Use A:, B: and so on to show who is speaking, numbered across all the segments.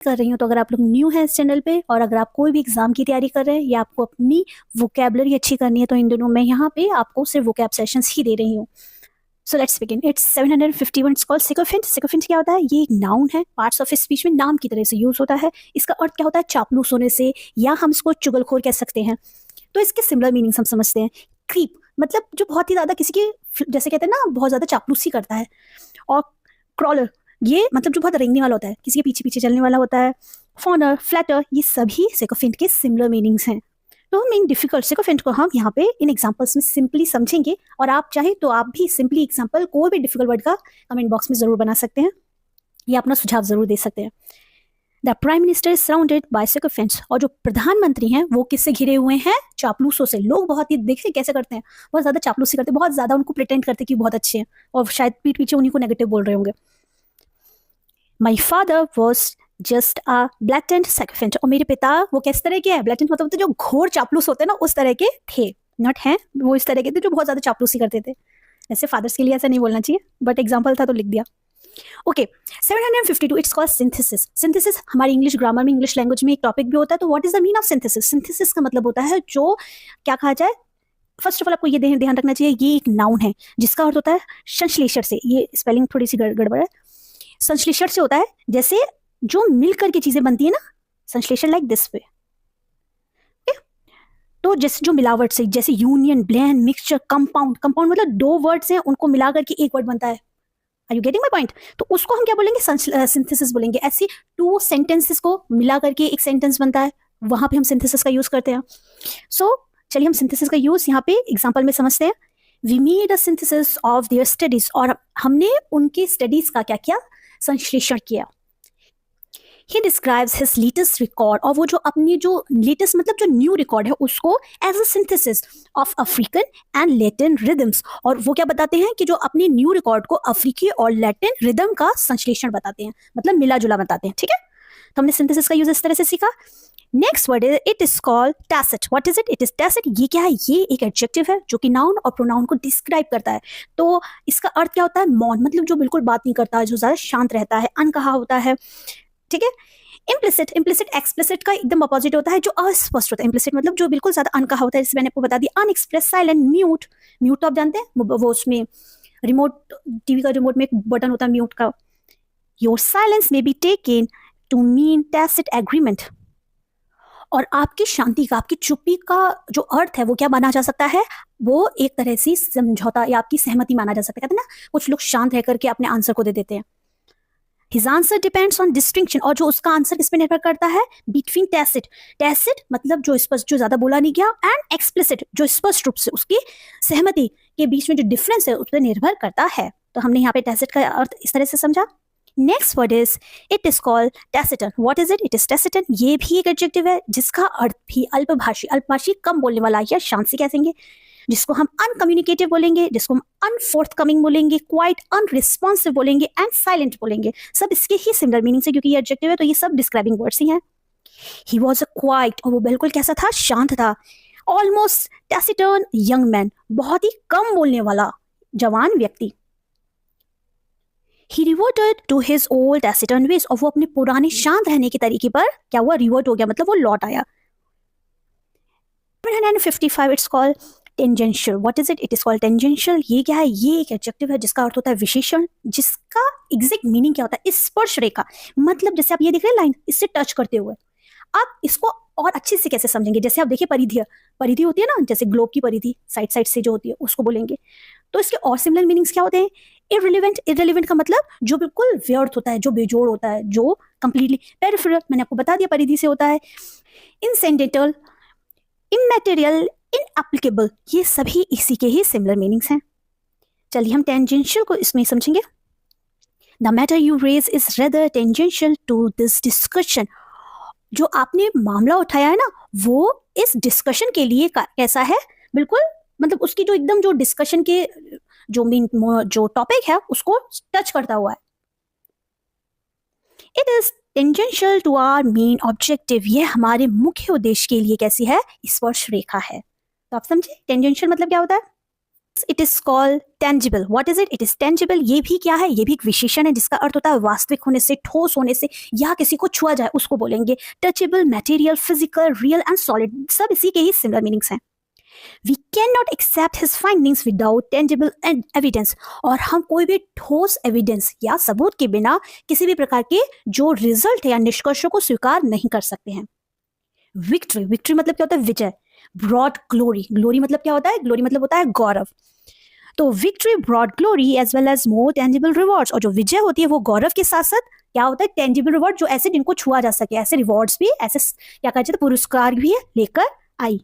A: कर रही हूँ, तो अगर आप लोग न्यू हैं इस चैनल पे और अगर आप कोई भी एग्जाम की तैयारी कर रहे हैं या आपको अपनी वोकैबुलरी अच्छी करनी है, तो इन दिनों मैं यहाँ पे आपको सिर्फ वोकैब सेशंस ही दे रही हूँ। So let's begin. It's 751 it's called sycophant. Sycophant क्या होता है? ये एक नाउन है, पार्ट्स ऑफ स्पीच में नाम की तरह से यूज होता है। इसका अर्थ क्या होता है? चापलूस होने से, या हम इसको चुगलखोर कह सकते हैं। तो इसके सिमिलर मीनिंग्स हम समझते हैं। क्रीप मतलब जो बहुत ही ज्यादा किसी की, जैसे कहते हैं ना, बहुत ज्यादा चापलूसी करता है। और क्रॉलर ये मतलब जो बहुत रेंगने वाला होता है, किसी के पीछे पीछे चलने वाला होता है। फॉनर, फ्लैटर, ये सभी सिकोफिंट के सिमिलर मीनिंग्स हैं। तो हम इन डिफिकल्ट सिकोफिंट को हम यहाँ पे इन एग्जांपल्स में सिंपली समझेंगे, और आप चाहे तो आप भी सिंपली एग्जांपल कोई भी डिफिकल्ट वर्ड का कमेंट बॉक्स में जरूर बना सकते हैं, या अपना सुझाव जरूर दे सकते हैं। The prime minister is surrounded by sycophants. और जो प्रधानमंत्री हैं वो किससे घिरे हुए हैं? चापलूसों से। लोग बहुत ही, देखिए कैसे करते हैं, बहुत ज्यादा चापलूसी करते हैं, बहुत ज्यादा उनको प्रिटेंड करते हैं कि बहुत अच्छे हैं, और शायद पीठ पीछे उन्हीं को नेगेटिव बोल रहे होंगे। My father was just a blatant sycophant. और मेरे पिता वो किस तरह के हैं? ब्लैटेंट मतलब जो घोर चापलूस होते हैं ना, उस तरह के थे। नॉट हैं, वो इस तरह के थे जो बहुत ज्यादा चापलूसी करते थे। ऐसे फादर्स के लिए ऐसा नहीं बोलना चाहिए, बट एग्जाम्पल था तो लिख दिया। Okay, 752 it's called synthesis. Synthesis हमारी इंग्लिश ग्रामर में, इंग्लिश लैंग्वेज में एक टॉपिक भी होता है। तो what is the mean of synthesis? Synthesis का मतलब होता है जो, क्या कहा जाए, फर्स्ट ऑफ ऑल आपको ये ध्यान रखना चाहिए, ये एक नाउन है जिसका अर्थ होता है संश्लेषण से। ये स्पेलिंग थोड़ी सी गड़बड़ है। संश्लेषण से होता है जैसे जो मिल करके चीजें बनती है ना, संश्लेषण लाइक दिस वे। तो जैसे जो मिलावट से, जैसे union, blend, mixture, compound. Compound मतलब दो वर्ड्स हैं, उनको मिला करके एक वर्ड बनता है। Are you getting my point? तो उसको हम क्या बोलेंगे? सिंथेसिस बोलेंगे। ऐसी टू सेंटेंसेस को मिला करके एक सेंटेंस बनता है, वहां पे हम सिंथेसिस का यूज करते हैं। सो चलिए हम सिंथेसिस का यूज यहाँ पे एग्जांपल में समझते हैं। We made a synthesis of their studies. और हमने उनकी स्टडीज का क्या किया? संश्लेषण किया। He describes his latest record, और वो जो अपनी जो लेटेस्ट मतलब जो न्यू रिकॉर्ड है उसको as a synthesis of African and Latin rhythms. और वो क्या बताते हैं कि जो अपने न्यू रिकॉर्ड को अफ्रीकी और लैटिन रिदम का संश्लेषण बताते हैं, मतलब मिला जुला बताते हैं। ठीक है, तो हमने सिंथेसिस का यूज इस तरह से सीखा। नेक्स्ट वर्ड है, it is called tacit. What is it? It is tacit. ये क्या है? ये एक एडजेक्टिव है जो कि नाउन और प्रोनाउन को डिस्क्राइब करता है। तो इसका अर्थ क्या होता है? मौन, मतलब जो बिल्कुल बात नहीं करता, जो ज्यादा शांत रहता है, अनकहा होता है। ठीक है। इम्प्लिसिट, इम्प्लिसिट एक्सप्लिसिट का एकदम अपोजिट होता है, जो अस्पष्ट होता है। इम्प्लिसिट मतलब जो बिल्कुल ज्यादा अनकहा होता है, जैसे मैंने आपको बता दिया। Unexpressed, silent, mute. म्यूट तो आप जानते हैं, वो उसमें रिमोट, टीवी का रिमोट में एक बटन होता है म्यूट का। Your silence may be taken to mean tacit agreement. और आपकी शांति का, आपकी चुप्पी का जो अर्थ है वो क्या माना जा सकता है? वो एक तरह से समझौता या आपकी सहमति माना जा सकता है। कहते हैं ना, कुछ लोग शांत रह करके अपने आंसर को दे देते हैं। His answer depends on distinction, और जो उसका आंसर किस पे निर्भर करता है? Between tacit, tacit मतलब जो स्पष्ट, जो ज्यादा बोला नहीं गया, and explicit जो स्पष्ट रूप से उसकी सहमति के बीच में जो डिफरेंस है उस पर निर्भर करता है। तो हमने यहाँ पे tacit का अर्थ इस तरह से समझा। Next word is, it is called taciturn. What is it? It is taciturn. ये भी एक एडजेक्टिव है जिसका अर्थ भी अल्पभाषी, अल्पभाषी कम बोलने वाला या शांत से कहेंगे, जिसको हम अनकम्युनिकेटिव बोलेंगे, जिसको हम अनफोर्थकमिंग बोलेंगे, क्वाइट अनरिस्पॉन्सिव बोलेंगे, एंड साइलेंट बोलेंगे। सब इसके ही सिमिलर मीनिंग है, क्योंकि ये एडजेक्टिव है तो ये सब डिस्क्राइबिंग वर्ड्स ही हैं। ही वॉज अ क्वाइट, और वो बिल्कुल कैसा था? शांत था। ऑलमोस्ट टैसिटर्न यंग मैन, बहुत ही कम बोलने वाला जवान व्यक्ति। He reverted to his old taciturn ways, और वो अपने पुराने शांत रहने के तरीके पर क्या हुआ? रिवर्ट हो गया, मतलब वो लौट आया। 155 it's called tangential. What is it? It is called tangential. ये क्या है? ये एक एडजेक्टिव है जिसका अर्थ होता है विशेषण, जिसका एग्जैक्ट मीनिंग क्या होता है? स्पर्श रेखा। मतलब जैसे आप ये देख रहे हैं लाइन, इससे टच करते हुए। आप इसको और अच्छे से कैसे समझेंगे? जैसे आप देखिए परिधि, परिधि होती है ना, जैसे ग्लोब की परिधि साइड साइड से जो होती है उसको बोलेंगे। तो इसके और सिमिलर मीनिंग्स क्या होते हैं? इररिलेवेंट, इररिलेवेंट का मतलब जो बिल्कुल व्यर्थ होता है, जो बेजोड़ होता है, जो कंप्लीटली। पेरिफेरल मैंने आपको बता दिया परिधि से होता है। इनसेंडेंटल, इमैटेरियल, इनएप्लीकेबल, ये सभी इसी के ही सिमिलर मीनिंग्स हैं। चलिए हम टेंजेंशियल को इसमें समझेंगे। The matter you raise is rather tangential to this discussion. जो आपने मामला उठाया है ना, वो इस डिस्कशन के लिए कैसा है? बिल्कुल मतलब उसकी जो एकदम जो डिस्कशन के जो मेन जो टॉपिक है उसको टच करता हुआ है। It is tangential to our main objective. ये हमारे मुख्य उद्देश्य के लिए कैसी है? स्पर्श रेखा है। तो आप समझे टेंजेंशियल मतलब क्या होता है? It is called tangible. What is it? It is tangible. ये भी क्या है? ये भी एक विशेषण है जिसका अर्थ होता है वास्तविक होने से, ठोस होने से, या किसी को छुआ जाए उसको बोलेंगे. Touchable, material, physical, real and solid, सब इसी के ही सिमिलर मीनिंग्स हैं. We can not accept his findings without tangible evidence. और हम कोई भी ठोस एविडेंस या सबूत के बिना किसी भी प्रकार के जो रिजल्ट है या निष्कर्षों को स्वीकार नहीं कर सकते हैं. विक्ट्री. विक्ट्री मतलब क्या होता है? विजय. Broad glory. ग्लोरी मतलब क्या होता है? ग्लोरी मतलब होता है गौरव. तो victory brought glory as well as more tangible rewards. और जो विजय होती है वो गौरव के साथ साथ क्या होता है? टेंजिबल रिवॉर्ड, जो ऐसे जिनको छुआ जा सके, ऐसे रिवॉर्ड्स भी, ऐसे क्या कहते हैं पुरस्कार भी लेकर आई.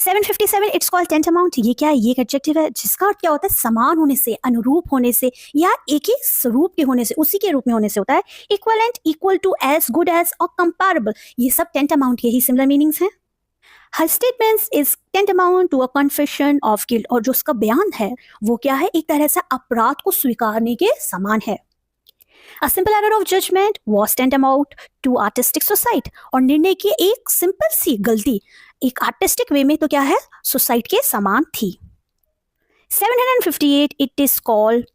A: 757 इट्स कॉल्ड टेंटामाउंट. ये क्या है? ये एक एडजेक्टिव है जिसका अर्थ क्या होता है? समान होने से, अनुरूप होने से, या एक ही स्वरूप के होने से, उसी के रूप में होने से होता है. Equivalent, equal to, as good as और कंपैरेबल, ये सब टेंटामाउंट के ही सिमिलर मीनिंग्स हैं. Her statements is tantamount to a confession of guilt. और जो उसका बयान है वो क्या है? एक तरह से अपराध को स्वीकारने के समान है. A simple error of judgment was tantamount to artistic suicide. और निर्णय की एक सिंपल सी गलती एक आर्टिस्टिक वे में तो क्या है? सुसाइड के समान थी. 758 it is called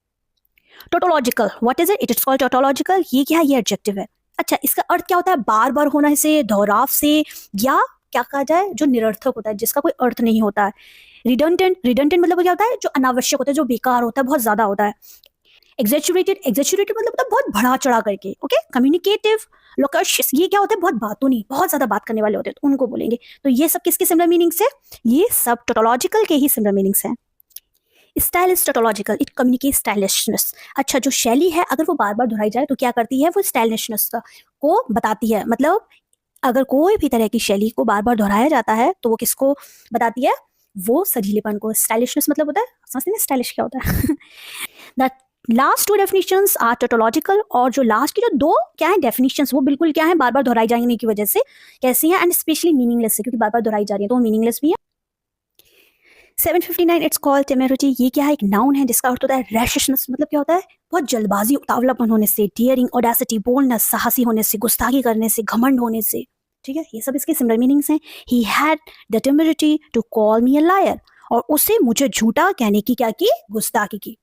A: tautological. What is it? It is called tautological. ये क्या है? ये एडजेक्टिव है. अच्छा, इसका अर्थ क्या होता है? बार बार होने से, दोहराव से, या क्या कहा जाए जो निरर्थक होता है, जिसका कोई अर्थ नहीं होता है. रिडंडेंट. रिडंडेंट मतलब क्या होता है? जो अनावश्यक होता है, जो बेकार होता है, बहुत ज्यादा होता है. एग्जैचुरेटेड. एग्जैचुरेटेड मतलब होता है बहुत बढ़ा चढ़ा करके. ओके. कम्युनिकेटिव. लोकशियस. ये क्या होता है? बहुत बातों नहीं, बहुत ज्यादा बात करने वाले होते हैं, तो उनको बोलेंगे. तो ये सब किसके सिमिलर मीनिंग्स है? ये सब टोटोलॉजिकल के ही सिमिलर मीनिंग्स हैं. Stylish. Tautological. It communicate stylishness. अच्छा, जो शैली है अगर वो बार बार दोहराई जाए तो क्या करती है? वो स्टाइलिशनेस को बताती है. मतलब अगर कोई भी तरह की शैली को बार बार दोहराया जाता है तो वो किसको बताती है? वो सजीलेपन को. स्टाइलिशनेस मतलब होता है, समझते हैं स्टाइलिश क्या होता है? The last two definitions are tautological. और जो लास्ट की जो दो क्या है डेफिनेशंस, वो बिल्कुल क्या है? बार बार दोहराई जाने की वजह से कैसी हैं? एंड स्पेशली मीनिंगलेस है, क्योंकि बार बार दोहराई जा रही है तो वो मीनिंगलेस भी है. 759 इट्स कॉल्ड टेमेरिटी. ये क्या है? एक नाउन है जिसका अर्थ होता है रैशनेस. मतलब क्या होता है? बहुत जल्दबाजी, उतावलापन होने से. डियरिंग, ऑडेसिटी, बोल्डनेस, साहसी होने से, गुस्ताखी करने से, घमंड होने से. ठीक है, ये सब इसके सिमिलर मीनिंग्स हैं. He had the temerity to call me a liar. और उसे मुझे झूठा कहने की क्या की? गुस्ताखी की.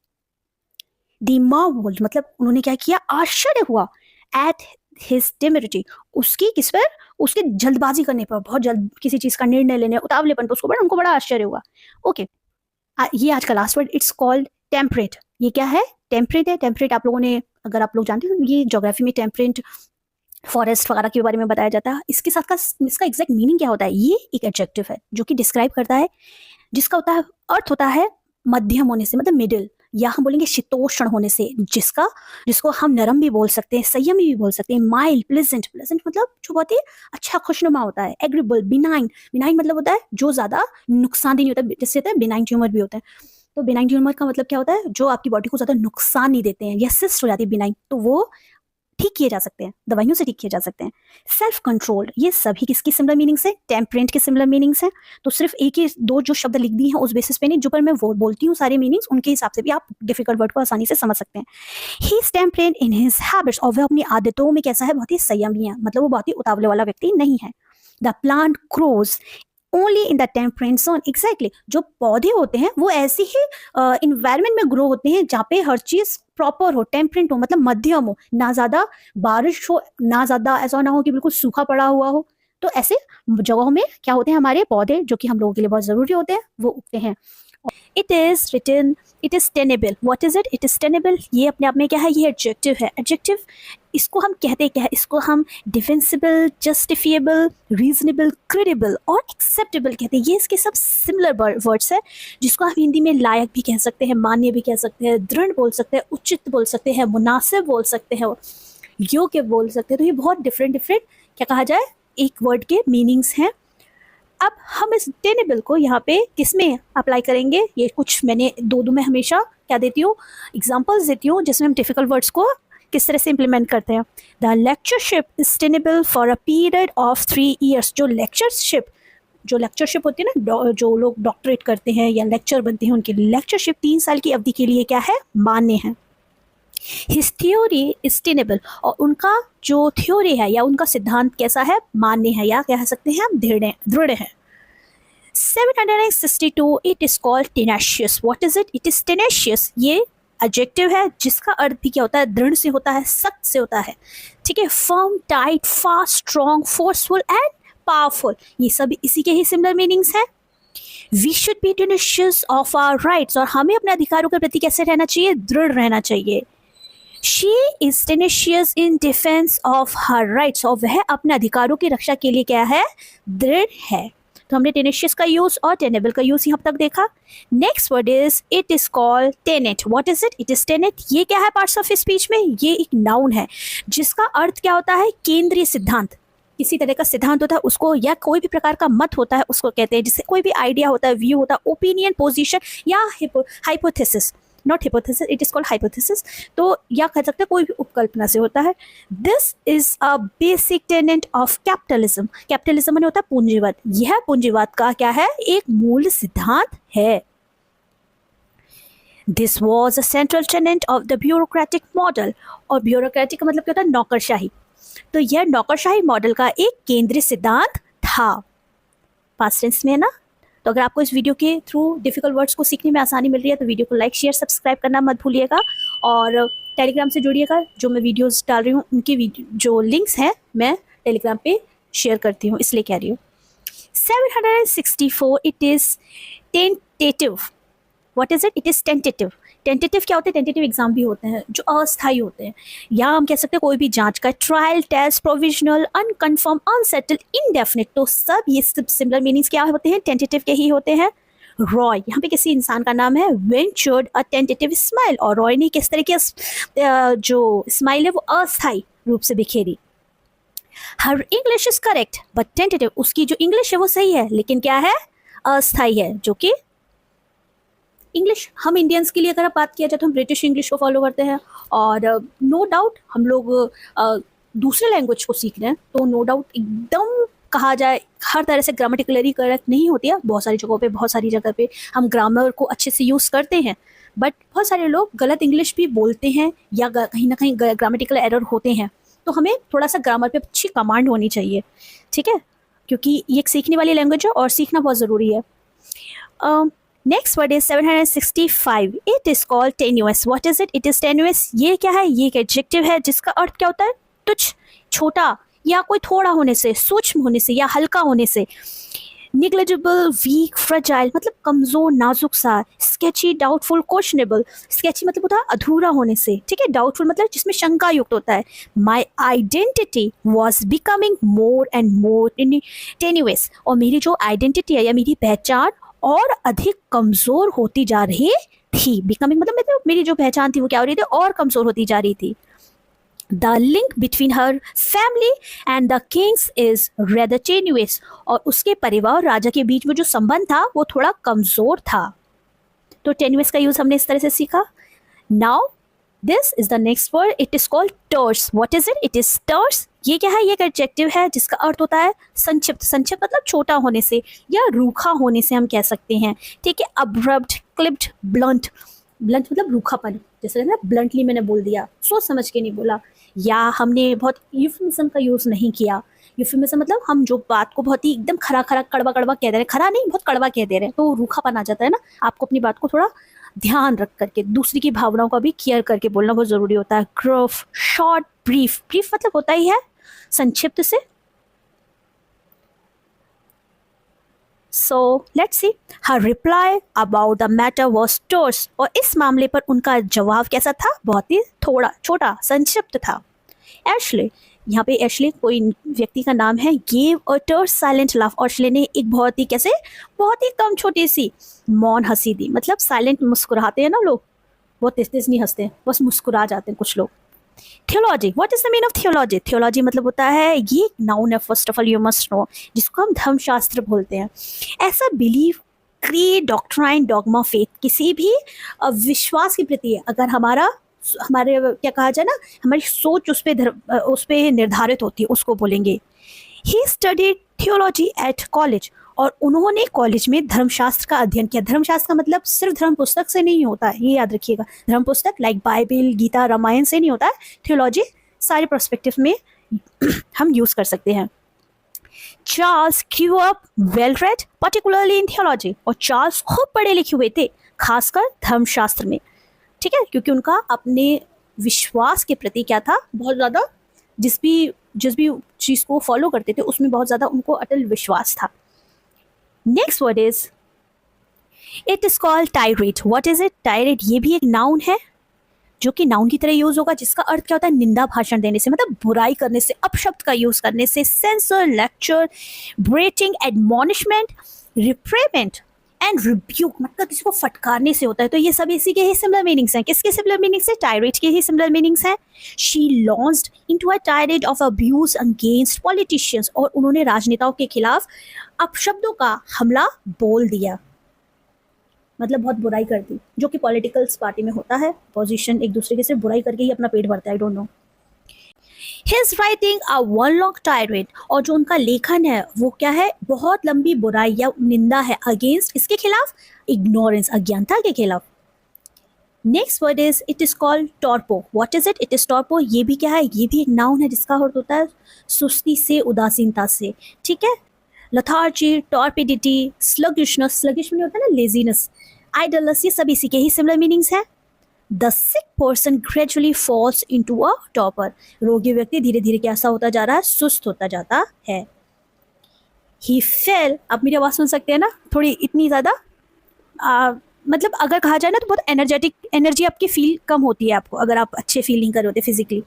A: द मार्वल्ड मतलब उन्होंने क्या किया? आश्चर्य हुआ. At his temerity. उसकी किस पर? उसके जल्दबाजी करने पर, बहुत जल्द किसी चीज का निर्णय लेने, उतावलेपन पर उसको बड़ा, उनको बड़ा आश्चर्य हुआ. ओके. ये आज का last word. It's called temperate. ये क्या है? टेम्परेट है. टेम्परेट आप लोगों ने, अगर आप लोग जानते हैं, ये ज्योग्राफी में टेम्परेट फॉरेस्ट वगैरह के बारे में बताया जाता है. इसके साथ का इसका एग्जैक्ट मीनिंग क्या होता है? ये एक एडजेक्टिव है जो कि डिस्क्राइब करता है, जिसका होता है अर्थ होता है मध्यम होने से, मतलब मिडिल, या हम बोलेंगे शीतोष्ण होने से, जिसको हम नरम भी बोल सकते हैं, संयमी भी बोल सकते हैं. Mild, pleasant. प्लेजेंट मतलब जो बहुत ही अच्छा, खुशनुमा होता है. एग्रीबल. बिनाइन. बिनाइन मतलब होता है जो ज्यादा नुकसानदेह नहीं होता, जिससे होता है बिनाइन ट्यूमर भी होता है. तो बिनाइन ट्यूमर का मतलब क्या होता है? जो आपकी बॉडी को ज्यादा नुकसान नहीं देते हैं, या सिस्ट हो जाती है बिनाइन, तो वो ठीक किए जा सकते हैं, दवाइयों से ठीक किए जा सकते हैं. Self controlled. ये सभी किसकी सिमिलर मीनिंग्स है? टेम्परेंट के सिमिलर मीनिंग्स हैं. तो सिर्फ एक ही दो जो शब्द लिख दिए हैं उस बेसिस पे नहीं, जो पर मैं वो बोलती हूँ सारे मीनिंग्स, उनके हिसाब से भी आप डिफिकल्ट वर्ड को आसानी से समझ सकते हैं. He is टेम्परेंट in his habits. और वह अपनी आदतों में कैसा है? बहुत ही संयमी है, मतलब वो बहुत ही उतावले वाला व्यक्ति नहीं है. The plant grows only in the टेम्परेंट zone. Exactly. जो पौधे होते हैं वो ऐसे ही इन्वायरमेंट में ग्रो होते हैं जहाँ पे हर चीज प्रॉपर हो, टेम्परेंट हो, मतलब मध्यम हो, ना ज्यादा बारिश हो, ना ज्यादा ऐसा ना हो कि बिल्कुल सूखा पड़ा हुआ हो. तो ऐसे जगहों में क्या होते हैं? हमारे पौधे, जो कि हम लोगों के लिए बहुत जरूरी होते हैं, वो उगते हैं. It is written. It is tenable. What is it? It is tenable. ये अपने आप में क्या है? ये एडजेक्टिव है. एडजेक्टिव इसको हम कहते क्या है? इसको हम डिफेंसिबल, जस्टिफिएबल, रीजनेबल, क्रेडिबल और एक्सेप्टेबल कहते हैं. ये इसके सब सिमिलर वर्ड्स है, जिसको हम हिंदी में लायक भी कह सकते हैं, मान्य भी कह सकते हैं, दृढ़ बोल सकते हैं, उचित बोल सकते हैं, मुनासिब बोल सकते हैं, योग्य बोल सकते हैं. तो ये बहुत डिफरेंट क्या कहा जाए, एक वर्ड के मीनिंग्स हैं. अब हम इस टेनेबल को यहाँ पे किस में अप्लाई करेंगे? ये कुछ मैंने दो में हमेशा क्या देती हूँ, एग्जांपल्स देती हूँ, जिसमें हम डिफिकल्ट वर्ड्स को किस तरह से इम्प्लीमेंट करते हैं. The lectureship is tenable for a period of 3 years. जो लेक्चरशिप होती है ना, जो लोग डॉक्टरेट करते हैं या लेक्चर बनते हैं, उनकी लेक्चरशिप 3 साल की अवधि के लिए क्या है? मान्य है. His theory is tenable. और उनका जो थ्योरी है या उनका सिद्धांत कैसा है? मान्य है, या कह सकते हैं हम दृढ़ है. 762 it is called टेनाशियस. What is it? It is टेनाशियस. ये एडजेक्टिव है जिसका अर्थ भी क्या होता है? दृढ़ से होता है, सख्त से होता है. ठीक है. Firm, tight, fast, strong, forceful and powerful, ये सब इसी के ही सिमिलर मीनिंग्स हैं. We should be tenacious of our rights, और हमें अपने अधिकारों के प्रति कैसे रहना चाहिए? दृढ़ रहना चाहिए. She is tenacious in defence of her rights, और वह अपने अधिकारों की रक्षा के लिए क्या है? दृढ़ है. तो हमने टेनेशियस का यूज और टेनेबल का यूज यहाँ तक देखा. Next word is it is called Tenet. What is it? It is Tenet. ये क्या है पार्ट्स ऑफ स्पीच में? ये एक नाउन है जिसका अर्थ क्या होता है? केंद्रीय सिद्धांत. किसी तरह का सिद्धांत होता है उसको, या कोई भी प्रकार का मत होता है उसको कहते हैं. जिससे कोई भी आइडिया होता है, व्यू होता है, ओपिनियन, पोजीशन या hypothesis. Not hypothesis, it is called hypothesis. तो या कह सकते हैं कोई भी उपकल्पना से होता है. This is a basic Tenet of capitalism. Capitalism में होता है पूंजीवाद. यह पूंजीवाद का क्या है? एक मूल सिद्धांत है. This was a central Tenet of the bureaucratic model. और ब्यूरोक्रेटिक का मतलब क्या होता है? नौकरशाही. तो यह नौकरशाही मॉडल का एक केंद्रीय सिद्धांत था. पास्ट टेंस में है ना. तो अगर आपको इस वीडियो के थ्रू डिफिकल्ट वर्ड्स को सीखने में आसानी मिल रही है तो वीडियो को लाइक, शेयर, सब्सक्राइब करना मत भूलिएगा. और टेलीग्राम से जुड़िएगा. जो मैं वीडियोस डाल रही हूँ उनकी जो लिंक्स हैं मैं टेलीग्राम पे शेयर करती हूँ, इसलिए कह रही हूँ. 764 it is tentative. What is it? It is tentative. Tentative क्या होते हैं? टेंटेटिव एग्जाम भी होते हैं जो अस्थायी होते हैं, या हम कह सकते हैं कोई भी जांच का. Trial, test, provisional, unconfirm, unsettled, indefinite. तो सब ये सब सिमिलर मीनिंग्स क्या होते हैं? टेंटेटिव के ही होते हैं. रॉय, यहाँ पे किसी इंसान का नाम है. Ventured a tentative smile. और रॉय ने किस तरीके जो स्माइल है वो अस्थायी रूप से बिखेरी. Her English is correct but tentative. उसकी जो इंग्लिश है वो सही है लेकिन क्या है? अस्थायी है. जो कि इंग्लिश हम इंडियंस के लिए अगर बात किया जाए तो हम ब्रिटिश इंग्लिश को फॉलो करते हैं. और नो डाउट हम लोग दूसरे लैंग्वेज को सीख रहे हैं तो नो डाउट एकदम कहा जाए हर तरह से ग्रामेटिकली करेक्ट नहीं होती है. बहुत सारी जगहों पे, बहुत सारी जगह पे हम ग्रामर को अच्छे से यूज़ करते हैं, बट बहुत सारे लोग गलत इंग्लिश भी बोलते हैं या कहीं ना कहीं ग्रामेटिकल एरर होते हैं. तो हमें थोड़ा सा ग्रामर पे अच्छी कमांड होनी चाहिए. ठीक है, क्योंकि ये एक सीखने वाली लैंग्वेज है और सीखना बहुत ज़रूरी है. Next word is 765. It is called tenuous. What is it? It is tenuous. ये क्या है? ये एक एडजेक्टिव है जिसका अर्थ क्या होता है? तुच्छ, छोटा, या कोई थोड़ा होने से, सूक्ष्म होने से या हल्का होने से. निग्लेजिबल, वीक, फ्रेजाइल मतलब कमजोर, नाजुक सा. Sketchy, doubtful, questionable. स्केची मतलब होता है अधूरा होने से. ठीक है. डाउटफुल मतलब जिसमें शंका युक्त होता है. My identity was becoming more and more tenuous. और मेरी जो आइडेंटिटी है या मेरी पहचान और अधिक कमज़ोर होती जा रही थी. बिकमिंग मतलब मेरी जो पहचान थी वो क्या हो रही थी? और कमज़ोर होती जा रही थी. The link between her family and the kings is rather tenuous. और उसके परिवार और राजा के बीच में जो संबंध था वो थोड़ा कमज़ोर था. तो टेन्यूअस का यूज़ हमने इस तरह से सीखा. Now this is the next word. It is called terse. What is it? It is terse. ये क्या है? ये एक एडजेक्टिव है जिसका अर्थ होता है संक्षिप्त. संक्षिप्त मतलब छोटा होने से या रूखा होने से हम कह सकते हैं. ठीक है. Abrupt, clipped, blunt. ब्लंट मतलब रूखापन. जैसे ना ब्लंटली मैंने बोल दिया, सोच समझ के नहीं बोला. या हमने बहुत यूफेमिज्म का यूज़ नहीं किया. यूफेमिज्म मतलब हम जो बात को बहुत ही एकदम खरा खरा, कड़वा कड़वा कह दे रहे हैं. खरा नहीं, बहुत कड़वा कह दे रहे हैं तो रूखापन आ जाता है ना. आपको अपनी बात को थोड़ा ध्यान रख करके, दूसरी की भावनाओं का भी केयर करके बोलना बहुत ज़रूरी होता है. Gruff, short, brief. ब्रीफ मतलब होता ही है संक्षिप्त से. So let's see. Her reply about the matter was terse. और इस मामले पर उनका जवाब कैसा था? बहुत ही थोड़ा, छोटा, संक्षिप्त था. एशले, यहाँ पे एशले कोई व्यक्ति का नाम है. Gave a terse silent laugh. और एशले ने एक बहुत ही कैसे, बहुत ही कम छोटी सी मौन हंसी दी. मतलब साइलेंट मुस्कुराते हैं ना लोग, बहुत तेज तेज नहीं हंसते, बस मुस्कुरा जाते हैं कुछ लोग. Theology. What is the meaning of theology? Theology मतलब होता है, ये नाउन है first of all, you must know, जिसको हम धर्मशास्त्र बोलते हैं. ऐसा believe, creed, doctrine, dogma, faith. किसी भी विश्वास के प्रति अगर हमारे क्या कहा जाए ना, हमारी सोच उस पे निर्धारित होती है, उसको बोलेंगे. He studied theology at college. और उन्होंने कॉलेज में धर्मशास्त्र का अध्ययन किया. धर्मशास्त्र का मतलब सिर्फ धर्म पुस्तक से नहीं होता है, ये याद रखिएगा. धर्म पुस्तक लाइक बाइबल, गीता, रामायण से नहीं होता है. थियोलॉजी सारे पर्सपेक्टिव में हम यूज़ कर सकते हैं. Charles grew up well read, particularly in theology, और चार्ल्स खूब पढ़े लिखे हुए थे, खासकर धर्मशास्त्र में, ठीक है, क्योंकि उनका अपने विश्वास के प्रति क्या था, बहुत ज़्यादा जिस भी चीज़ को फॉलो करते थे उसमें बहुत ज़्यादा उनको अटल विश्वास था. Next word is it is called tirade. What is it? Tirade ये भी एक नाउन है जो कि नाउन की तरह यूज होगा, जिसका अर्थ क्या होता है, निंदा भाषण देने से, मतलब बुराई करने से, अपशब्द का यूज करने से, सेंसर, लेक्चर, ब्रेटिंग, एडमॉनिशमेंट, रिप्रेमेंट एंड रिब्यूक, मतलब किसी को फटकारने से होता है. तो ये सब इसी के ही सिमिलर मीनिंग्स हैं. किसके सिमिलर मीनिंग्स है? टायरेट के ही सिमिलर मीनिंग्स हैं. She launched into a tirade of abuse against politicians, और उन्होंने राजनेताओं के खिलाफ अपशब्दों का हमला बोल दिया, मतलब बहुत बुराई कर दी, जो कि पॉलिटिकल्स पार्टी में होता है. पोजीशन एक दूसरे के सिर्फ बुराई करके ही अपना पेट भरता है. I don't know. His writing a one long tirade, और जो उनका लेखन है वो क्या है, बहुत लंबी बुराई या निंदा है अगेंस्ट, इसके खिलाफ, इग्नोरेंस, अज्ञानता के खिलाफ. Next word is it is called torpor. What is it? It is torpor. ये भी क्या है? ये भी एक नाउन है जिसका अर्थ होता है सुस्ती से, उदासीनता से, ठीक है. लथार्जी, टॉर्पिडिटी, स्लगिशनेस, स्लगिश में होता है ना लेजीनेस, आइडलनेस, ये सब इसी के ही सिमिलर मीनिंग्स हैं. The sick person gradually falls into a topper. रोगी व्यक्ति धीरे धीरे कैसा होता जा रहा है, सुस्त होता जाता है. ही फेल. अब मेरी आवाज़ सुन सकते हैं ना, थोड़ी इतनी ज़्यादा मतलब अगर कहा जाए ना तो बहुत एनर्जी आपकी फील कम होती है आपको, अगर आप अच्छे फील नहीं कर रहे होते physically.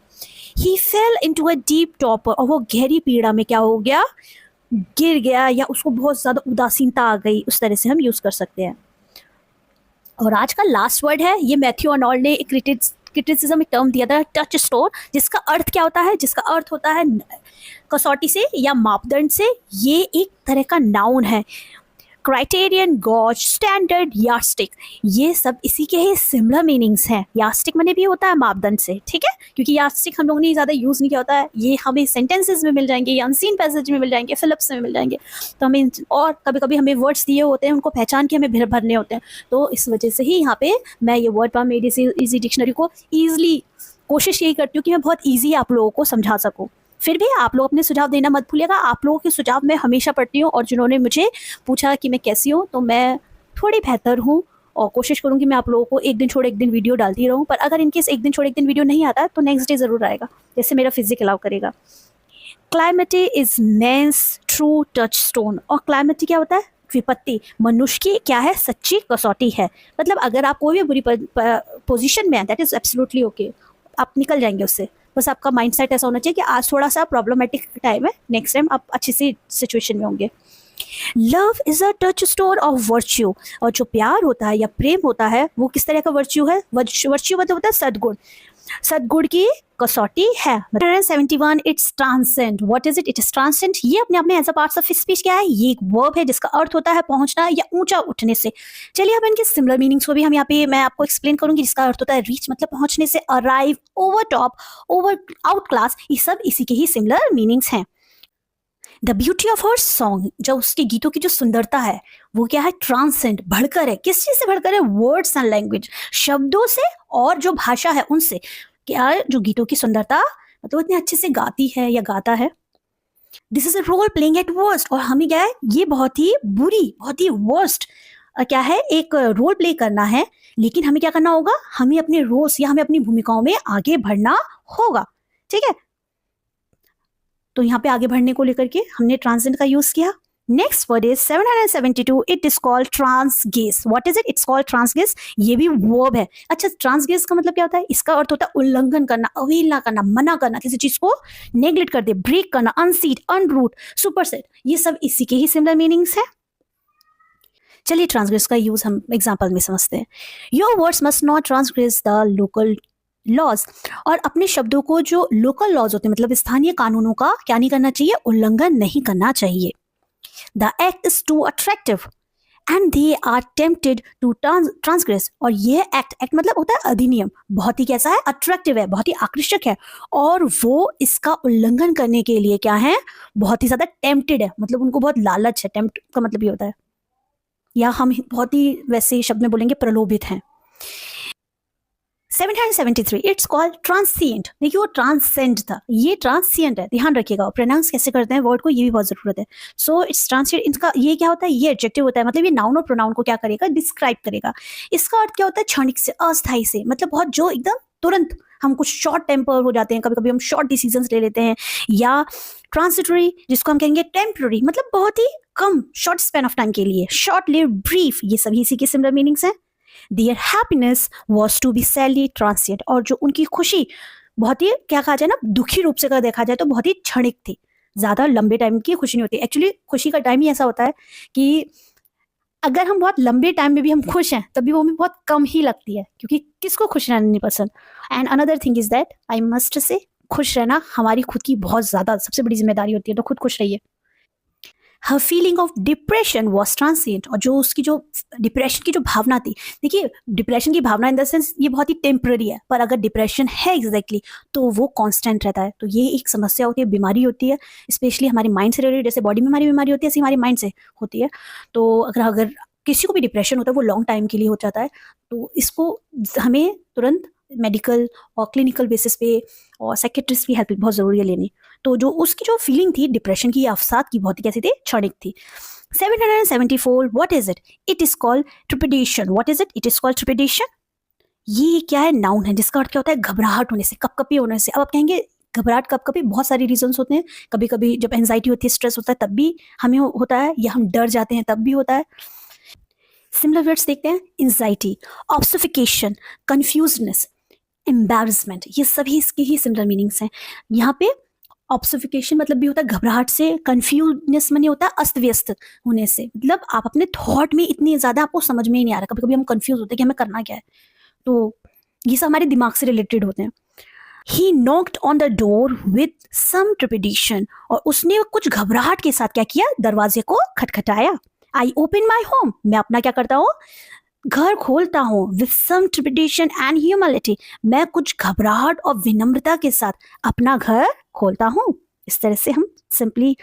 A: He fail into a deep topper, और वो गहरी पीड़ा में क्या हो गया, गिर गया, या उसको बहुत ज़्यादा उदासीनता आ गई, उस तरह से हम यूज़ कर सकते हैं. और आज का लास्ट वर्ड है, ये मैथ्यू अर्नोल्ड ने एक क्रिटिसिज्म एक टर्म दिया था, टच स्टोन, जिसका अर्थ क्या होता है, जिसका अर्थ होता है कसौटी से या मापदंड से. ये एक तरह का नाउन है. क्राइटेरियन, गॉज, स्टैंडर्ड, यार्डस्टिक, ये सब इसी के ही सिमिलर मीनिंग्स हैं. यार्डस्टिक मैंने भी होता है मापदंड से, ठीक है, क्योंकि यार्डस्टिक हम लोगों ने ज़्यादा यूज़ नहीं किया होता है. ये हमें सेंटेंसेस में मिल जाएंगे, या अनसीन पैसेज में मिल जाएंगे, फिलिप्स में मिल जाएंगे. तो हमें, और कभी कभी हमें वर्ड्स दिए होते हैं, उनको पहचान के हमें भरने होते हैं. तो इस वजह से ही यहाँ पे मैं ये वर्ड पाम इजी डिक्शनरी को ईजिली कोशिश यही करती हूँ कि मैं बहुत ईजी आप लोगों को समझा सकूँ. फिर भी आप लोग अपने सुझाव देना मत भूलिएगा. आप लोगों के सुझाव मैं हमेशा पढ़ती हूँ, और जिन्होंने मुझे पूछा कि मैं कैसी हूँ, तो मैं थोड़ी बेहतर हूँ, और कोशिश करूँगी मैं आप लोगों को एक दिन छोड़ एक दिन वीडियो डालती रहूँ. पर अगर इनकेस एक दिन छोड़ एक दिन वीडियो नहीं आता है तो नेक्स्ट डे ज़रूर आएगा, जैसे मेरा फिजिक अलाउ करेगा. Calamity is man's true touchstone. और क्लाइमेटी क्या होता है? विपत्ति, मनुष्य की क्या है, सच्ची कसौटी है. मतलब अगर आप कोई भी बुरी पोजीशन में है, दैट इज एब्सोल्युटली ओके, आप निकल जाएंगे उससे. बस आपका माइंडसेट ऐसा होना चाहिए कि आज थोड़ा सा प्रॉब्लमेटिक टाइम है, नेक्स्ट टाइम आप अच्छी सी सिचुएशन में होंगे. Love is a touch stone of virtue. और जो प्यार होता है या प्रेम होता है वो किस तरह का वर्च्यू है? वर्च्यू मतलब होता है सद्गुण, सद्गुण की कसौटी है. 71 it's transcend. What is it? It is transcend. ये अपने आप में as a parts of speech क्या है, ये एक वर्ब है जिसका अर्थ होता है पहुंचना या ऊंचा उठने से. चलिए अब इनके सिमिलर मीनिंग्स को भी हम यहाँ पे मैं आपको एक्सप्लेन करूंगी. जिसका अर्थ होता है रीच, मतलब पहुंचने से, arrive, over top, over out class, ये सब इसी के ही सिमिलर मीनिंग्स हैं. The beauty of her song, जो उसके गीतों की जो सुंदरता है वो क्या है, ट्रांसेंड, बढ़कर है. किस चीज से बढ़कर है? वर्ड्स एंड लैंग्वेज, शब्दों से और जो भाषा है उनसे. क्या जो गीतों की सुंदरता, मतलब इतने अच्छे से गाती है या गाता है. This is a role playing at worst. और हमें क्या है, ये बहुत ही बुरी, बहुत ही वर्स्ट क्या है, एक रोल प्ले करना है. लेकिन हमें क्या करना होगा, हमें अपने रोल्स या हमें अपनी भूमिकाओं में आगे बढ़ना होगा, ठीक है. तो यहाँ पे आगे बढ़ने को लेकर के हमने ट्रांसेंड का यूज किया. Next word is 772. It is called transgress. What is it? It's called transgress. ये भी वर्ब है. अच्छा, ट्रांसग्रेस का मतलब क्या होता है? इसका अर्थ होता है उल्लंघन करना, अवहेलना करना, मना करना, किसी चीज को नेग्लेक्ट कर दे, ब्रेक करना, अनसीट, अनरूट, सुपरसेट, ये सब इसी के ही सिमिलर मीनिंग्स है. चलिए ट्रांसग्रेस का यूज हम एग्जाम्पल में समझते हैं. Your words must not transgress the local laws. और अपने शब्दों को जो लोकल लॉज होते हैं, मतलब स्थानीय कानूनों का क्या नहीं करना चाहिए, उल्लंघन नहीं करना चाहिए. The act is too attractive and they are tempted to transgress. और यह एक्ट मतलब होता है अधिनियम, बहुत ही कैसा है, अट्रैक्टिव है, बहुत ही आकर्षक है, और वो इसका उल्लंघन करने के लिए क्या है, बहुत ही ज्यादा टेम्प्टेड है, मतलब उनको बहुत लालच है. टेम्प्ट का मतलब ये होता है, या हम बहुत ही वैसे शब्द में बोलेंगे प्रलोभित हैं. 773 इट्स कॉल्ड ट्रांसिएंट। देखिए वो ट्रांसेंड था, ये ट्रांसिएंट है, ध्यान रखिएगा। प्रोनाउंस कैसे करते हैं वर्ड को, ये भी बहुत जरूरत है। सो इट्स ट्रांसिएंट, इनका ये क्या होता है, ये एडजेक्टिव होता है, मतलब ये नाउन और प्रोनाउन को क्या करेगा, डिस्क्राइब करेगा। इसका अर्थ क्या होता है, क्षणिक से, अस्थायी से, मतलब बहुत जो एकदम तुरंत, हम कुछ शॉर्ट टेम्पर हो जाते हैं, कभी कभी हम शॉर्ट डिसीजंस ले लेते हैं। या ट्रांसिटरी, जिसको हम कहेंगे टेम्पररी, मतलब बहुत ही कम, शॉर्ट स्पैन ऑफ टाइम के लिए, शॉर्ट लिव, ब्रीफ, ये सभी इसी के सिमिलर मीनिंग्स हैं। Their happiness was to be sadly transient, और जो उनकी खुशी बहुत ही, क्या कहा जाए ना, दुखी रूप से अगर देखा जाए तो बहुत ही क्षणिक थी, ज्यादा लंबे टाइम की खुशी नहीं होती। एक्चुअली खुशी का टाइम ही ऐसा होता है कि अगर हम बहुत लंबे टाइम में भी हम खुश हैं तब भी वो हमें बहुत कम ही लगती है, क्योंकि किसको खुश रहना नहीं पसंद। And another thing is that I must say, खुश रहना हमारी खुद की बहुत ज्यादा सबसे बड़ी जिम्मेदारी होती है, तो खुद खुश रहिए। Her feeling of depression was transient, और जो उसकी जो डिप्रेशन की जो भावना थी, देखिए डिप्रेशन की भावना इन द सेंस ये बहुत ही टेम्पररी है, पर अगर डिप्रेशन है एग्जैक्टली तो वो कांस्टेंट रहता है। तो ये एक समस्या होती है, बीमारी होती है, स्पेशली हमारे माइंड से रिलेटेड, जैसे बॉडी में हमारी बीमारी होती है ऐसी हमारी माइंड से होती है। तो अगर अगर किसी को भी डिप्रेशन होता है वो लॉन्ग टाइम के लिए हो जाता है, तो इसको हमें तुरंत मेडिकल और क्लिनिकल बेसिस पे और साइकेट्रिस्ट की हेल्प बहुत ज़रूरी है लेनी। तो जो उसकी जो फीलिंग थी डिप्रेशन की, अवसाद की, बहुत ही कैसी थी, क्षणिक थी। 774, what is it, it is called trepidation. What is it, it is called trepidation. ये क्या है, नाउन है, जिसका अर्थ क्या होता है, घबराहट होने से, कपकपी होने से। अब आप कहेंगे घबराहट कपकपी, बहुत सारे रीजंस होते हैं, कभी कभी जब एंजाइटी होती है, स्ट्रेस होता है तब भी हमें होता है, या हम डर जाते हैं तब भी होता है। सिमिलर वर्ड्स देखते हैं, एंजाइटी, ऑब्सेफिकेशन, कंफ्यूजनेस, एम्बैरसमेंट, ये सभी इसके ही सिमिलर मीनिंग्स हैं। यहाँ पे ऑब्सेफिकेशन मतलब भी होता है घबराहट से, कंफ्यूजनेस माने होता है अस्त व्यस्त होने से, मतलब आप अपने थॉट में इतनी ज्यादा आपको समझ में ही नहीं आ रहा, कभी कभी हम कंफ्यूज होते हैं कि हमें करना क्या है, तो ये सब हमारे दिमाग से रिलेटेड होते हैं। He knocked on the door with some trepidation, और उसने कुछ घबराहट के साथ क्या किया, दरवाजे को खटखटाया। आई ओपन माई होम, मैं अपना क्या करता हूँ, घर खोलता हूँ। With some trepidation and humility, मैं कुछ घबराहट और विनम्रता के साथ अपना घर खोलता हूँ। इस तरह से हम सिंपली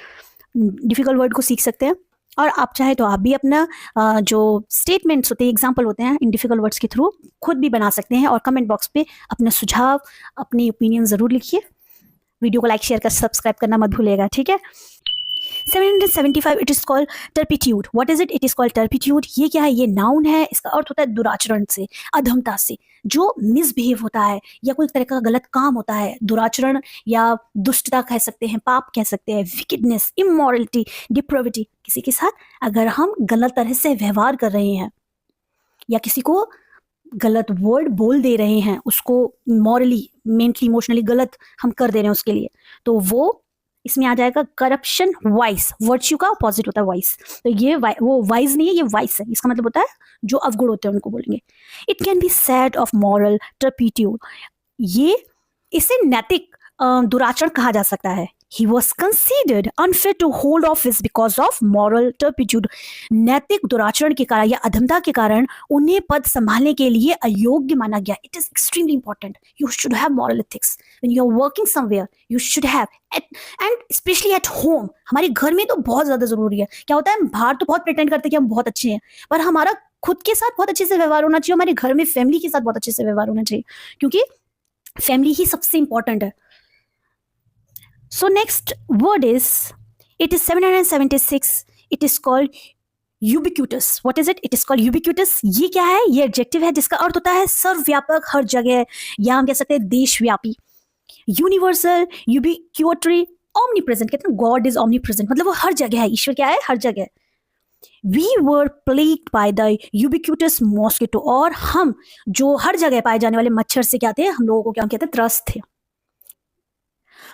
A: डिफिकल्ट वर्ड को सीख सकते हैं। और आप चाहे तो आप भी अपना जो स्टेटमेंट्स होते हैं, एग्जाम्पल होते हैं, इन डिफिकल्ट वर्ड्स के थ्रू खुद भी बना सकते हैं, और कमेंट बॉक्स पे अपना सुझाव, अपनी ओपिनियन ज़रूर लिखिए। वीडियो को लाइक शेयर कर सब्सक्राइब करना मत भूलिएगा, ठीक है। 775, it is called turpitude. What is it, it is called turpitude. ये क्या है, ये नाउन है, इसका अर्थ होता है दुराचरण से, अधमता से, जो मिसबिहेव होता है या कोई तरह का गलत काम होता है, दुराचरण या दुष्टता कह सकते हैं, पाप कह सकते हैं, विकेडनेस, इमोरलिटी, डिप्रेविटी, किसी के साथ अगर हम गलत तरह से व्यवहार कर रहे हैं या किसी को गलत वर्ड बोल दे रहे हैं, उसको मॉरली, मेंटली, इमोशनली गलत हम कर दे रहे हैं उसके लिए, तो वो इसमें आ जाएगा करप्शन, वाइस। वर्च्यू का अपोजिट होता है वाइस, तो ये वो वाइज नहीं है, ये वाइस है, इसका मतलब होता है जो अवगुण होते हैं उनको बोलेंगे। It can be sad of moral turpitude, ये इसे नैतिक दुराचरण कहा जा सकता है। He was considered unfit to hold office because of moral turpitude. नैतिक दुराचरण के कारण या अधमता के कारण उन्हें पद संभालने के लिए अयोग्य माना गया। It is extremely important. You should have moral ethics when you are working somewhere. You should have, and especially at home. हमारे घर में तो बहुत ज्यादा जरूरी है। क्या होता है, हम बाहर तो बहुत प्रिटेंड करते हैं कि हम बहुत अच्छे हैं, पर हमारा खुद के साथ बहुत अच्छे से व्यवहार होना चाहिए, हमारे घर में फैमिली के साथ बहुत अच्छे से व्यवहार होना चाहिए, क्योंकि फैमिली ही सबसे इंपॉर्टेंट है। So next word is, it is 776, it is called ubiquitous. What is it? It is called ubiquitous. ये क्या है, ये एडजेक्टिव है जिसका अर्थ होता है सर्वव्यापक, हर जगह, या हम कह सकते हैं देशव्यापी। यूनिवर्सल, यूबिक्यूटरी, omnipresent, कहते हैं गॉड इज omnipresent, मतलब वो हर जगह है, ईश्वर क्या है, हर जगह। We were plagued by the ubiquitous mosquito, और हम जो हर जगह पाए जाने वाले मच्छर से क्या थे, हम लोगों को क्या कहते हैं, त्रस्त थे।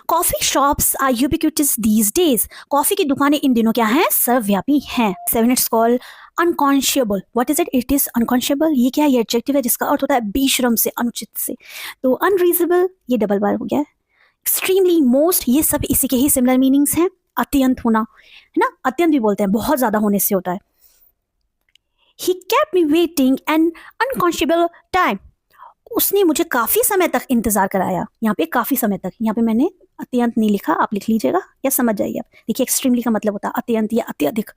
A: Coffee shops are ubiquitous these days, coffee की दुकानें इन दिनों क्या हैं, सर्वव्यापी हैं। 7 it's called unconscionable. What is it, it is unconscionable. ये क्या है, ये एडजेक्टिव है जिसका अर्थ होता है बेशरम से, अनुचित से। तो अनरीजनेबल, ये डबल बार हो गया। एक्सट्रीमली, मोस्ट, ये सब इसी के ही सिमिलर मीनिंग्स हैं। अत्यंत होना है ना, अत्यंत भी बोलते हैं, बहुत ज्यादा होने से होता है। He kept me waiting an unconscionable time, उसने मुझे काफी समय तक इंतजार कराया। यहाँ पे काफी समय तक, यहाँ पे मैंने अत्यंत नहीं लिखा, आप लिख लीजिएगा या समझ जाइए आप। देखिए एक्सट्रीमली का मतलब होता है अत्यंत या अत्यधिक।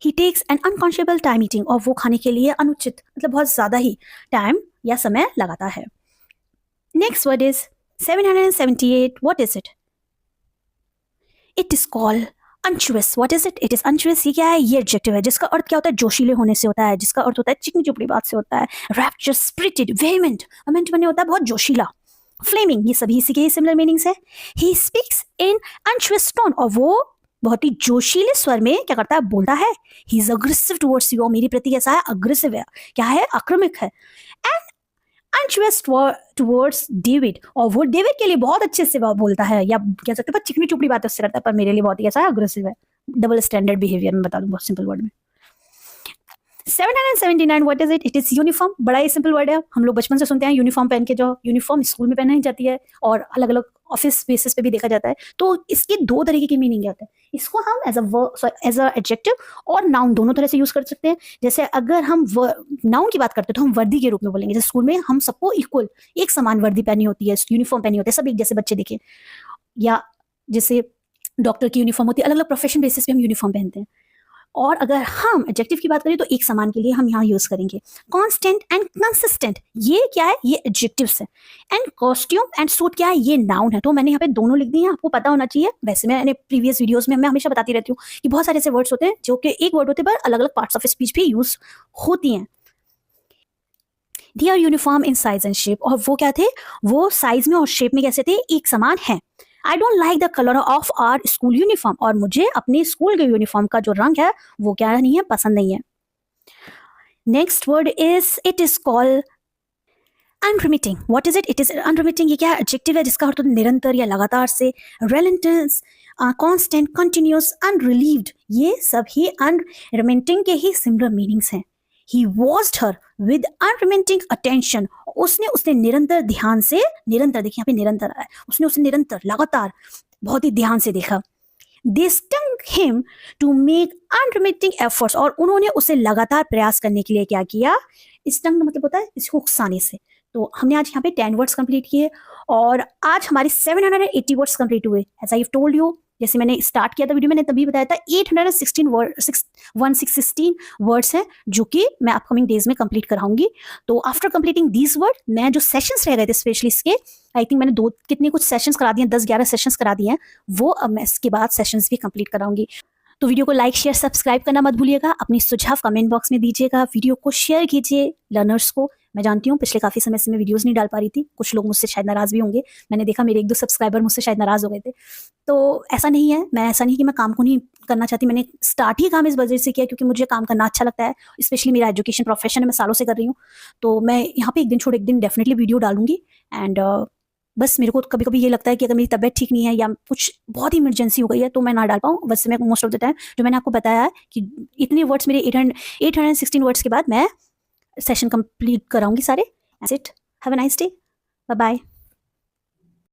A: ही takes N unconscionable time eating, और वो खाने के लिए अनुचित मतलब बहुत ज्यादा ही टाइम या समय लगाता है। Next word is 778. What is it? It is called unctuous. What is it? It is unctuous. ये क्या है? ये एडजेक्टिव है जिसका अर्थ क्या होता है? जोशीले होने से होता है, जिसका अर्थ होता है चिकनी चुपड़ी बात से होता है. Rapturous, spirited, vehement. vehement बने होता है बहुत जोशीला. Flaming, ये सभी इसी के ही सिमिलर मीनिंग्स है. He speaks in unctuous tone, और वो बहुत ही जोशीले स्वर में क्या करता है? बोलता है. He is aggressive towards you. मेरी प्रति कैसा है? अग्रेसिव है. क्या है? आक्रामक है. And unctuous towards डेविड, और वो डेविड के लिए बहुत अच्छे से बोलता है, या कह सकते हैं चिकनी चुपड़ी बातें उससे करता है, पर मेरे लिए बहुत ही ऐसा अग्रेसिव है. डबल स्टैंडर्ड बिहेवियर में बता दूं बहुत सिंपल वर्ड में. 779. What is it? It is uniform. बड़ा ही सिंपल वर्ड है. हम लोग बचपन से सुनते हैं यूनिफॉर्म पहन के, जो यूनिफॉर्म स्कूल में पहनाई जाती है और अलग अलग ऑफिस बेसिस पे भी देखा जाता है. तो इसके दो तरीके के मीनिंग होते हैं. इसको हम एज अ एडजेक्टिव और नाउन दोनों तरह से यूज कर सकते हैं. जैसे अगर हम नाउन की बात करते हैं तो हम वर्दी के रूप में बोलेंगे. जैसे स्कूल में हम सबको इक्वल एक समान वर्दी पहनी होती है, यूनिफॉर्म पहनी होती है, सब एक जैसे बच्चे देखें. या जैसे डॉक्टर की यूनिफॉर्म होती है, अलग अलग प्रोफेशन बेसिस पे हम यूनिफॉर्म पहनते हैं. और अगर हम एडजेक्टिव की बात करें तो एक समान के लिए हम यहाँ यूज करेंगे कांस्टेंट एंड कंसिस्टेंट. ये क्या है? ये एडजेक्टिव्स है. एंड कॉस्ट्यूम एंड सूट क्या है? ये नाउन है. तो मैंने यहाँ पे दोनों लिख दिए हैं, आपको पता होना चाहिए. वैसे मैंने प्रीवियस वीडियोस में मैं हमेशा बताती रहती हूँ कि बहुत सारे ऐसे वर्ड्स होते हैं जो कि एक वर्ड होते हैं पर अलग अलग पार्ट्स ऑफ स्पीच भी यूज होती हैं. They are uniform in size and shape, और वो क्या थे? वो साइज में और शेप में कैसे थे? एक समान है. I don't like the colour of our school uniform, और मुझे अपने स्कूल के यूनिफॉर्म का जो रंग है वो क्या नहीं है? पसंद नहीं है. Next word is it is called unremitting. What is it? It is unremitting. ये क्या है? एडजेक्टिव है जिसका अर्थ निरंतर या लगातार से. रेलेंटेंस, कांस्टेंट, कंटिन्यूअस, अनरिलीव्ड, ये सभी अनरिमिटिंग के ही सिमिलर मीनिंग्स हैं. He watched her with unremitting attention. उसने निरंतर ध्यान से, निरंतर देखिए यहाँ पे निरंतर है, उसने उसे निरंतर लगातार बहुत ही ध्यान से देखा. They stung him to make unremitting efforts, और उन्होंने उसे लगातार प्रयास करने के लिए क्या किया? स्टंग मतलब होता है इसको उकसाने से. तो हमने आज यहाँ पे 10 वर्ड्स कंप्लीट किए और आज हमारे 780 वर्ड्स कंप्लीट हुए. एज आई टोल्ड यू, जैसे मैंने स्टार्ट किया था वीडियो, मैंने तभी बताया था 16 वर्ड्स हैं जो कि मैं अपकमिंग डेज में कंप्लीट कराऊंगी. तो आफ्टर कंप्लीटिंग दीज वर्ड, मैं जो सेशंस रह गए थे स्पेशली इसके, आई थिंक मैंने कुछ सेशंस करा दिए हैं, 10-11 सेशंस करा दिए हैं, वो अब मैं इसके बाद सेशंस भी कंप्लीट कराऊंगी. तो वीडियो को लाइक शेयर सब्सक्राइब करना मत भूलिएगा. अपनी सुझाव कमेंट बॉक्स में दीजिएगा. वीडियो को शेयर कीजिए लर्नर्स को. मैं जानती हूँ पिछले काफ़ी समय से मैं वीडियोस नहीं डाल पा रही थी, कुछ लोग मुझसे शायद नाराज़ भी होंगे. मैंने देखा मेरे 1-2 सब्सक्राइबर मुझसे शायद नाराज़ हो गए थे. तो ऐसा नहीं है, मैं ऐसा नहीं कि मैं काम को नहीं करना चाहती. मैंने स्टार्ट ही काम इस वजह से किया क्योंकि मुझे काम करना अच्छा लगता है. स्पेशली मेरा एजुकेशन प्रोफेशन है, मैं सालों से कर रही हूँ. तो मैं यहाँ पे एक दिन छोड़ एक दिन डेफिनेटली वीडियो डालूंगी. एंड बस मेरे को कभी कभी ये लगता है कि अगर मेरी तबीयत ठीक नहीं है या कुछ बहुत ही इमरजेंसी हो गई है तो मैं ना डाल पाऊँ. वैसे मैं मोस्ट ऑफ द टाइम जो मैंने आपको बताया है कि इतने वर्ड्स मेरे 816 वर्ड्स के बाद मैं सेशन कंप्लीट कराऊंगी सारे. That's it. Have a nice day. Bye bye.